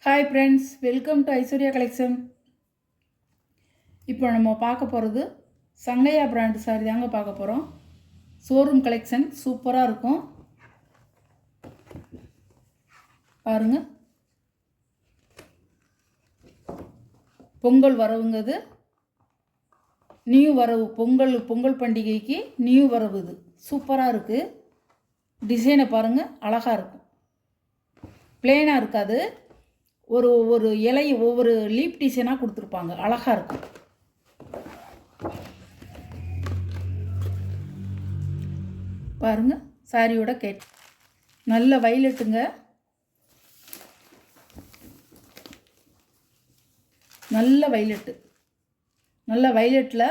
Hi friends, welcome to Aishwarya collection. இப்போ நம்ம பார்க்க போகிறது சங்கையா பிராண்டு சாரி தாங்க பார்க்க போகிறோம். ஷோரூம் கலெக்ஷன் சூப்பராக இருக்கும் பாருங்கள். பொங்கல் வரவுங்கிறது நியூ வரவு, பொங்கல் பண்டிகைக்கு நியூ வரவு. இது சூப்பராக இருக்குது. டிசைனை பாருங்கள், அழகாக இருக்கும். பிளெயினாக இருக்காது, ஒரு ஒரு இலை ஒவ்வொரு லீப் டிசைனாக கொடுத்துருப்பாங்க, அழகாக இருக்கும். பாருங்கள் சாரியோட கேட் நல்ல வைலட்டுங்க, நல்ல வைலட்டு. நல்ல வைலட்டில்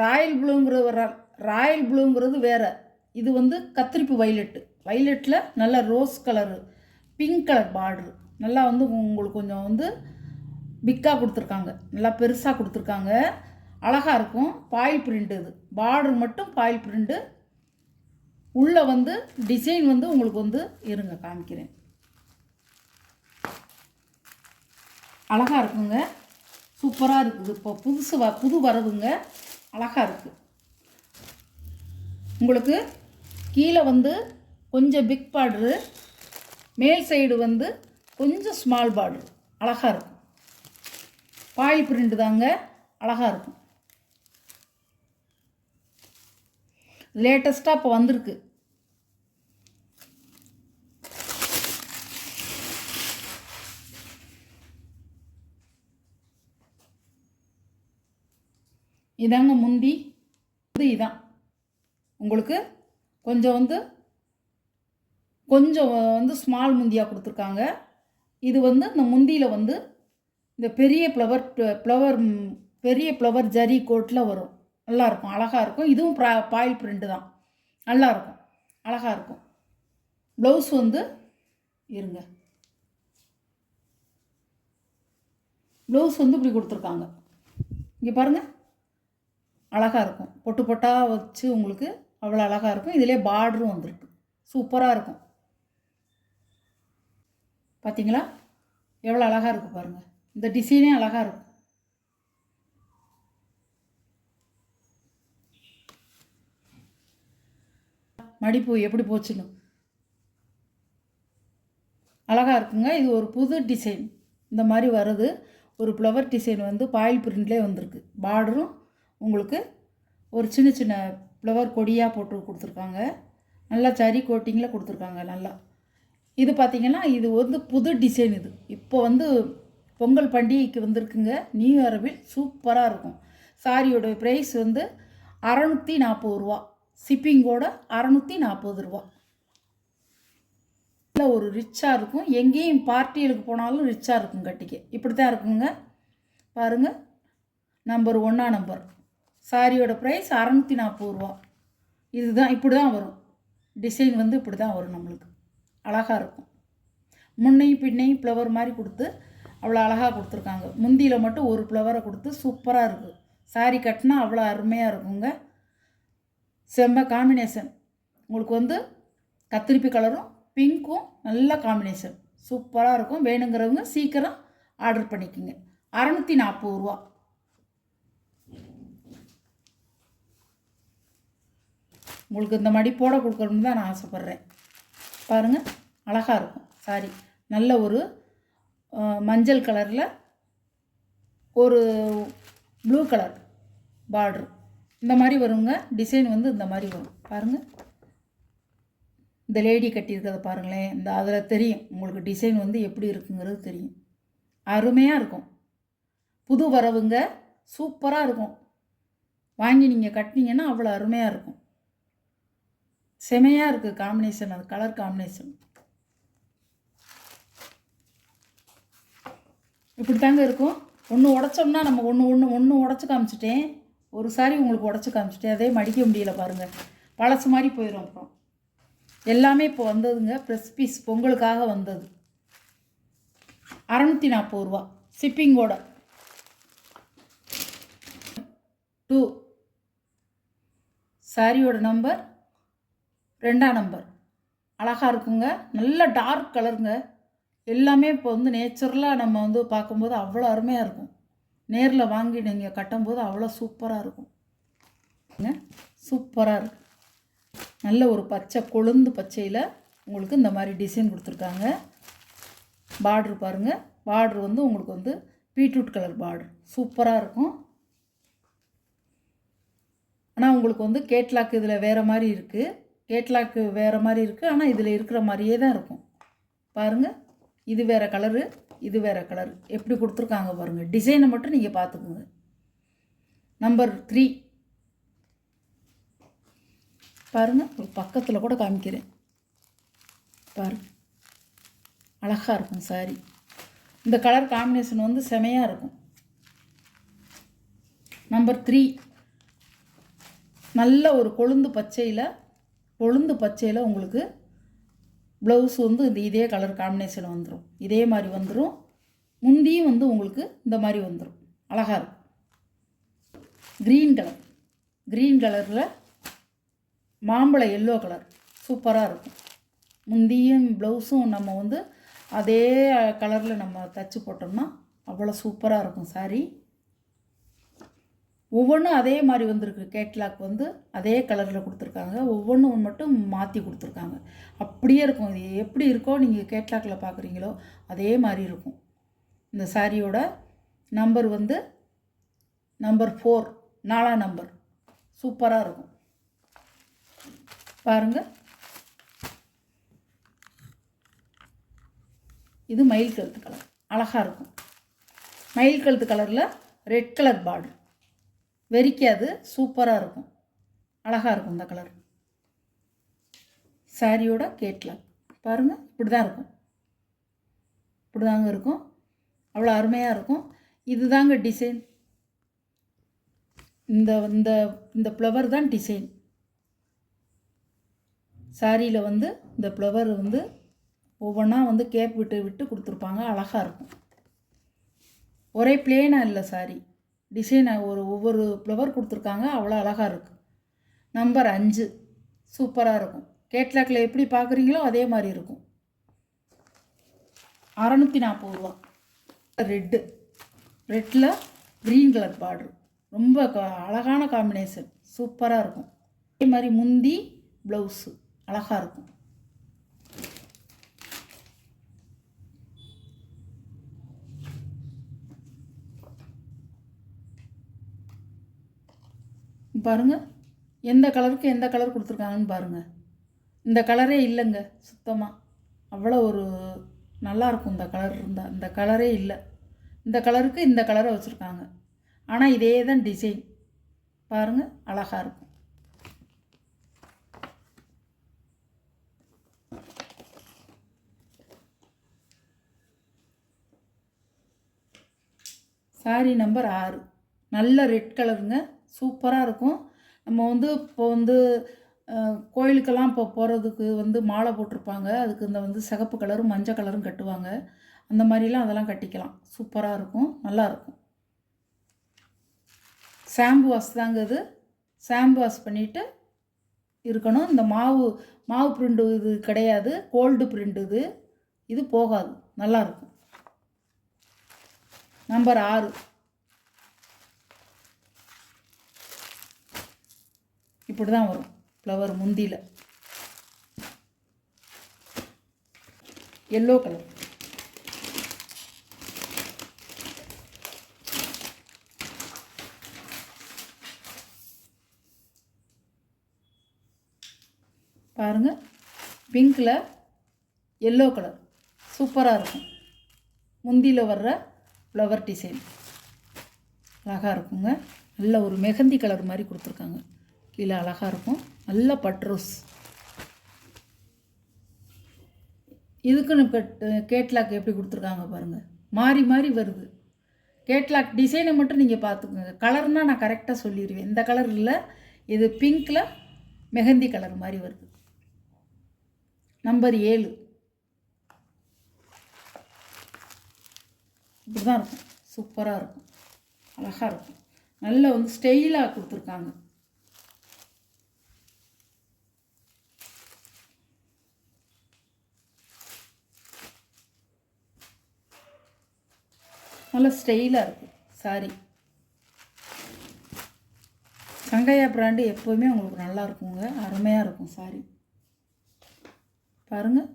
ராயல் ப்ளூங்கிறது வேறு. இது வந்து கத்திரிப்பு வைலட்டில் நல்ல rose colour, pink colour border. நல்லா வந்து உங்களுக்கு கொஞ்சம் வந்து பிக்காக கொடுத்துருக்காங்க, நல்லா பெருசாக கொடுத்துருக்காங்க, அழகாக இருக்கும். பாயில் பிரிண்ட், இது பார்டர் மட்டும் பாயில் பிரிண்ட்டு. உள்ளே வந்து டிசைன் வந்து உங்களுக்கு வந்து இருங்க காமிக்கிறேன். அழகாக இருக்குங்க, சூப்பராக இருக்குது. இப்போ புது வரவுங்க, அழகாக இருக்குது. உங்களுக்கு கீழே வந்து கொஞ்சம் பிக் பார்டரு, மேல் சைடு வந்து கொஞ்சம் ஸ்மால் பார்டர், அழகாக இருக்கும். பாயில் பிரிண்ட் தாங்க, அழகாக இருக்கும். லேட்டஸ்ட்டாக இப்போ வந்திருக்கு. இதாங்க முந்தி, இதான் உங்களுக்கு கொஞ்சம் வந்து ஸ்மால் முந்தியாக கொடுத்துருக்காங்க. இது வந்து இந்த முந்தியில் வந்து இந்த பெரிய ஃப்ளவர் ஜரி கோட்டில் வரும், நல்லாயிருக்கும், அழகாக இருக்கும். இதுவும் பாயில் பிரிண்ட்டு தான், நல்லாயிருக்கும், அழகாக இருக்கும். ப்ளவுஸ் வந்து இருங்க, ப்ளவுஸ் வந்து இப்படி கொடுத்துருக்காங்க. இங்கே பாருங்கள், அழகாக இருக்கும். பொட்டு பொட்டாக வச்சு உங்களுக்கு அவ்வளோ அழகாக இருக்கும். இதிலே பார்டரும் வந்துருக்கு, சூப்பராக இருக்கும். பார்த்தீங்களா எவ்வளோ அழகாக இருக்குது பாருங்கள். இந்த டிசைனே அழகாக இருக்கும். மடிப்பு எப்படி போச்சுன்னு அழகாக இருக்குங்க. இது ஒரு புது டிசைன், இந்த மாதிரி வருது. ஒரு ஃப்ளவர் டிசைன் வந்து பாயில் பிரிண்ட்லேயே வந்திருக்கு. பார்டரும் உங்களுக்கு ஒரு சின்ன சின்ன ஃப்ளவர் கொடியாக போட்டு கொடுத்துருக்காங்க. நல்லா சரி கோட்டிங்கில் கொடுத்துருக்காங்க நல்லா. இது பார்த்திங்கன்னா இது வந்து புது டிசைன். இது இப்போ வந்து பொங்கல் பண்டிகைக்கு வந்திருக்குங்க, நியூ அரவில். சூப்பராக இருக்கும். சாரியோட ப்ரைஸ் வந்து 640 ரூபா, ஷிப்பிங்கோட 640 ரூபா. இல்லை ஒரு ரிச்சாக இருக்கும். எங்கேயும் பார்ட்டிகளுக்கு போனாலும் ரிச்சாக இருக்கும் கட்டிக்க. இப்படி தான் இருக்குங்க பாருங்கள். Number 1 number. சாரியோட ப்ரைஸ் 640 ரூபா. இதுதான், இப்படி தான் வரும். டிசைன் வந்து இப்படி தான் வரும். நம்மளுக்கு அழகாக இருக்கும். முன்னையும் பின்னையும் ஃப்ளவர் மாதிரி கொடுத்து அவ்வளோ அழகாக கொடுத்துருக்காங்க. முந்தியில் மட்டும் ஒரு ஃப்ளவரை கொடுத்து சூப்பராக இருக்குது. சாரி கட்டினா அவ்வளோ அருமையாக இருக்குங்க. செம்ம காம்பினேஷன். உங்களுக்கு வந்து கத்திரிப்பு கலரும் பிங்க்கும் நல்ல காம்பினேஷன், சூப்பராக இருக்கும். வேணுங்கிறவங்க சீக்கிரம் ஆர்டர் பண்ணிக்கோங்க. 640 ரூபா. உங்களுக்கு இந்த மடிப்போட கொடுக்கணும்னு தான் நான் ஆசைப்பட்றேன். பாருங்கள், அழகாக இருக்கும் சாரி. நல்ல ஒரு மஞ்சள் கலரில் ஒரு ப்ளூ கலர் பார்ட்ரு, இந்த மாதிரி வருங்க. டிசைன் வந்து இந்த மாதிரி வரும் பாருங்கள். இந்த லேடி கட்டியிருக்கிறத பாருங்களேன். இந்த அதில் தெரியும் உங்களுக்கு டிசைன் வந்து எப்படி இருக்குங்கிறது தெரியும். அருமையாக இருக்கும். புது வரவுங்க, சூப்பராக இருக்கும். வாங்கி நீங்கள் கட்டினீங்கன்னா அவ்வளோ அருமையாக இருக்கும். செமையாக இருக்குது காம்பினேஷன், அது கலர் காம்பினேஷன் இப்படி தாங்க இருக்கும். ஒன்று உடச்சோம்னா நம்ம ஒன்று உடச்சி காமிச்சிட்டேன். ஒரு சாரி உங்களுக்கு உடச்சி காமிச்சிட்டேன், அதே மடிக்க முடியல பாருங்கள். பழசு மாதிரி போயிடும். அப்புறம் எல்லாமே இப்போ வந்ததுங்க, ப்ரெஸ் பீஸ் பொங்கலுக்காக வந்தது. 640 ரூபா, ஷிப்பிங்கோட. 2 சாரியோட நம்பர் 2 நம்பர். அழகாக இருக்குங்க. நல்ல டார்க் கலருங்க, எல்லாமே இப்போ வந்து நேச்சுரலாக நம்ம வந்து பார்க்கும்போது அவ்வளோ அருமையாக இருக்கும். நேரில் வாங்கி நீங்கள் கட்டும்போது அவ்வளோ சூப்பராக இருக்கும். சூப்பராக இருக்குது. நல்ல ஒரு பச்சை கொழுந்து பச்சையில் உங்களுக்கு இந்த மாதிரி டிசைன் கொடுத்துருக்காங்க. பார்ட்ரு பாருங்கள். பார்ட்ரு வந்து உங்களுக்கு வந்து பீட்ரூட் கலர் பார்ட்ரு சூப்பராக இருக்கும். ஆனால் உங்களுக்கு வந்து கேட்லாக் இதில் வேறு மாதிரி இருக்குது. கேட்லாக்கு வேறு மாதிரி இருக்குது. ஆனால் இதில் இருக்கிற மாதிரியே தான் இருக்கும். பாருங்கள், இது வேறு கலரு, இது வேறு கலர். எப்படி கொடுத்துருக்காங்க பாருங்கள். டிசைனை மட்டும் நீங்கள் பார்த்துக்குங்க. நம்பர் 3 பாருங்கள். ஒரு பக்கத்தில் கூட காமிக்கிறேன் பாருங்கள். அழகாக இருக்கும் சாரி. இந்த கலர் காம்பினேஷன் வந்து செமையாக இருக்கும். நம்பர் 3 நல்ல ஒரு கொழுந்து பச்சையில் உங்களுக்கு ப்ளவுஸ் வந்து இதே கலர் காம்பினேஷன் வந்துடும். இதே மாதிரி வந்துடும். முந்தியும் வந்து உங்களுக்கு இந்த மாதிரி வந்துடும். அழகாக இருக்கும். க்ரீன் கலரில் மாம்பழ எல்லோ கலர் சூப்பராக இருக்கும். முந்தியும் ப்ளவுஸும் நம்ம வந்து அதே கலரில் நம்ம தச்சு போட்டோம்னா அவ்வளோ சூப்பராக இருக்கும் சாரி. ஒவ்வொன்றும் அதே மாதிரி வந்திருக்கு. கேட்லாக் வந்து அதே கலரில் கொடுத்துருக்காங்க. ஒவ்வொன்றும் மட்டும் மாற்றி கொடுத்துருக்காங்க. அப்படியே இருக்கும். இது எப்படி இருக்கோ நீங்கள் கேட்லாக்கில் பார்க்குறீங்களோ அதே மாதிரி இருக்கும். இந்த சாரியோட நம்பர் வந்து நம்பர் 4, 4ஆம் நம்பர். சூப்பராக இருக்கும் பாருங்கள். இது மயில் கழுத்து கலர். அழகாக இருக்கும். மயில் கழுத்து கலரில் ரெட் கலர் பார்டர் வெறிக்காது. சூப்பராக இருக்கும். அழகாக இருக்கும் இந்த கலர். சாரியோட கேட்லாக் பாருங்கள். இப்படி தான் இருக்கும். இப்படி தாங்க இருக்கும். அவ்வளோ அருமையாக இருக்கும். இது தாங்க டிசைன். இந்த இந்த இந்த ஃப்ளவர் தான் டிசைன். சாரியில் வந்து இந்த ஃப்ளவர் வந்து ஒவ்வொன்றா வந்து கேப் விட்டு விட்டு கொடுத்துருப்பாங்க. அழகாக இருக்கும். ஒரே பிளேனாக இல்லை சாரி. டிசைனை ஒவ்வொரு ஃப்ளவர் கொடுத்துருக்காங்க. அவ்வளோ அழகாக இருக்குது. நம்பர் 5 சூப்பராக இருக்கும். கேட்லாக்கில் எப்படி பார்க்குறீங்களோ அதே மாதிரி இருக்கும். 640 ரூபா. ரெட்டில் க்ரீன் கலர் பார்டர் ரொம்ப அழகான காம்பினேஷன். சூப்பராக இருக்கும். அதே மாதிரி முந்தி ப்ளவுஸு அழகாக இருக்கும். பாருங்கள், எந்த கலருக்கு எந்த கலர் கொடுத்துருக்காங்கன்னு பாருங்கள். இந்த கலரே இல்லைங்க சுத்தமாக. அவ்வளோ ஒரு நல்லாயிருக்கும். இந்த கலர் இருந்தால் இந்த கலரே இல்லை. இந்த கலருக்கு இந்த கலரை வச்சுருக்காங்க. ஆனால் இதே தான் டிசைன். பாருங்கள், அழகாக இருக்கும். சாரி நம்பர் 6 நல்ல ரெட் கலருங்க. சூப்பராக இருக்கும். நம்ம வந்து இப்போ வந்து கோயிலுக்கெல்லாம் இப்போ போகிறதுக்கு வந்து மாலை போட்டிருப்பாங்க. அதுக்கு இந்த வந்து சிகப்பு கலரும் மஞ்சள் கலரும் கட்டுவாங்க. அந்த மாதிரிலாம் அதெல்லாம் கட்டிக்கலாம். சூப்பராக இருக்கும். நல்லாயிருக்கும். ஷாம்பு வாஷ் தாங்க இது. ஷாம்பு வாஷ் பண்ணிவிட்டு இருக்கணும். இந்த மாவு பிரிண்டு இது கிடையாது. கோல்டு பிரிண்டு இது போகாது. நல்லாயிருக்கும். நம்பர் 6 இப்படி தான் வரும். ஃப்ளவர் முந்தியில் எல்லோ கலர். பாருங்கள், பிங்க்கில் எல்லோ கலர் சூப்பராக இருக்கும். முந்தியில் வர்ற ஃப்ளவர் டிசைன் அழகாக இருக்குங்க. நல்ல ஒரு மெஹந்தி கலர் மாதிரி கொடுத்துருக்காங்க. கீழே அழகாக இருக்கும். நல்ல பட்ரோஸ். இதுக்குன்னு இப்போ கேட்லாக் எப்படி கொடுத்துருக்காங்க பாருங்கள். மாறி மாறி வருது. கேட்லாக் டிசைனை மட்டும் நீங்கள் பார்த்துக்கோங்க. கலர்னால் நான் கரெக்டாக சொல்லிடுவேன். இந்த கலர் இல்லை, இது பிங்க்கில் மெஹந்தி கலர் மாதிரி வருது. நம்பர் 7 இப்படி தான் இருக்கும். சூப்பராக இருக்கும். அழகாக இருக்கும். நல்ல வந்து ஸ்டைலாக கொடுத்துருக்காங்க. நல்லா ஸ்டைலாக இருக்கும் சாரி. சங்கையா பிராண்டு எப்போவுமே உங்களுக்கு நல்லா இருக்குங்க, அருமையாக இருக்கும் சாரி. பாருங்கள்,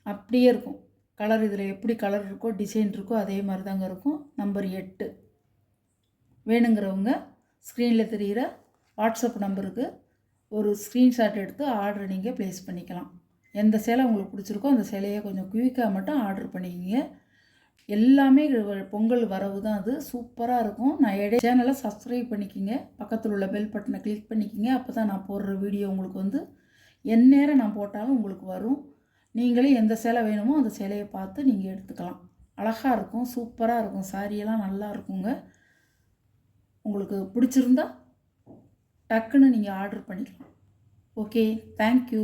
அப்படியே இருக்கும் கலர். இதில் எப்படி கலர் இருக்கோ டிசைன் இருக்கோ அதே மாதிரி தாங்க இருக்கும். நம்பர் 8 வேணுங்கிறவங்க ஸ்க்ரீனில் தெரிகிற வாட்ஸ்அப் நம்பருக்கு ஒரு ஸ்க்ரீன்ஷாட் எடுத்து ஆர்டர் நீங்கள் ப்ளேஸ் பண்ணிக்கலாம். எந்த சேலை உங்களுக்கு பிடிச்சிருக்கோ அந்த சேலையை கொஞ்சம் குயிக்காக மட்டும் ஆர்டர் பண்ணிக்கிங்க. எல்லாமே பொங்கல் வரவு தான் அது, சூப்பராக இருக்கும். நான் சேனலை சப்ஸ்கிரைப் பண்ணிக்கிங்க, பக்கத்தில் உள்ள பெல் பட்டனை கிளிக் பண்ணிக்கிங்க. அப்போ தான் நான் போடுற வீடியோ உங்களுக்கு வந்து எந்நேரம் நான் போட்டாலும் உங்களுக்கு வரும். நீங்களே எந்த சேலை வேணுமோ அந்த சேலையை பார்த்து நீங்கள் எடுத்துக்கலாம். அழகாக இருக்கும், சூப்பராக இருக்கும். சாரியெல்லாம் நல்லா இருக்குங்க. உங்களுக்கு பிடிச்சிருந்தா டக்குன்னு நீங்கள் ஆர்டர் பண்ணிக்கலாம். Okay, thank you.